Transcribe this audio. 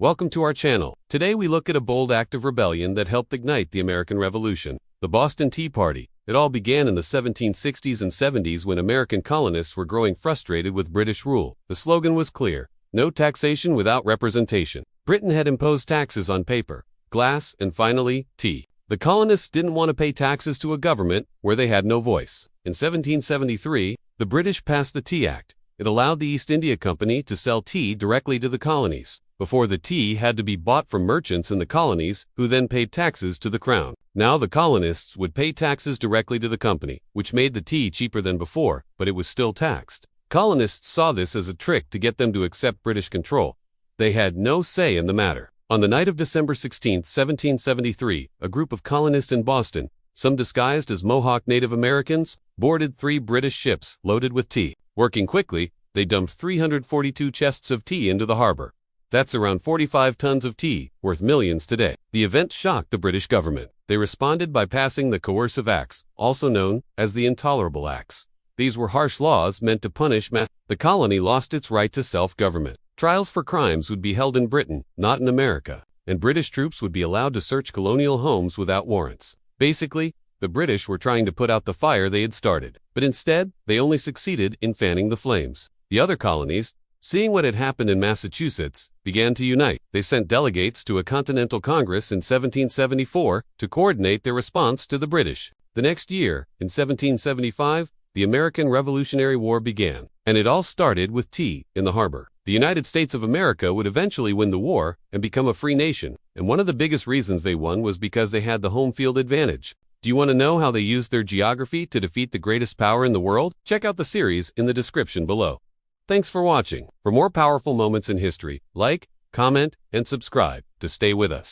Welcome to our channel. Today we look at a bold act of rebellion that helped ignite the American Revolution, the Boston Tea Party. It all began in the 1760s and 70s when American colonists were growing frustrated with British rule. The slogan was clear: no taxation without representation. Britain had imposed taxes on paper, glass, and finally, tea. The colonists didn't want to pay taxes to a government where they had no voice. In 1773, the British passed the Tea Act. It allowed the East India Company to sell tea directly to the colonies. Before, the tea had to be bought from merchants in the colonies, who then paid taxes to the crown. Now the colonists would pay taxes directly to the company, which made the tea cheaper than before, but it was still taxed. Colonists saw this as a trick to get them to accept British control. They had no say in the matter. On the night of December 16, 1773, a group of colonists in Boston, some disguised as Mohawk Native Americans, boarded 3 British ships loaded with tea. Working quickly, they dumped 342 chests of tea into the harbor. That's around 45 tons of tea, worth millions today. The event shocked the British government. They responded by passing the Coercive Acts, also known as the Intolerable Acts. These were harsh laws meant to punish The colony lost its right to self-government. Trials for crimes would be held in Britain, not in America, and British troops would be allowed to search colonial homes without warrants. Basically, the British were trying to put out the fire they had started, but instead, they only succeeded in fanning the flames. The other colonies, seeing what had happened in Massachusetts, began to unite. They sent delegates to a Continental Congress in 1774 to coordinate their response to the British. The next year, in 1775, the American Revolutionary War began, and it all started with tea in the harbor. The United States of America would eventually win the war and become a free nation, and one of the biggest reasons they won was because they had the home field advantage. Do you want to know how they used their geography to defeat the greatest power in the world? Check out the series in the description below. Thanks for watching. For more powerful moments in history, like, comment, and subscribe to stay with us.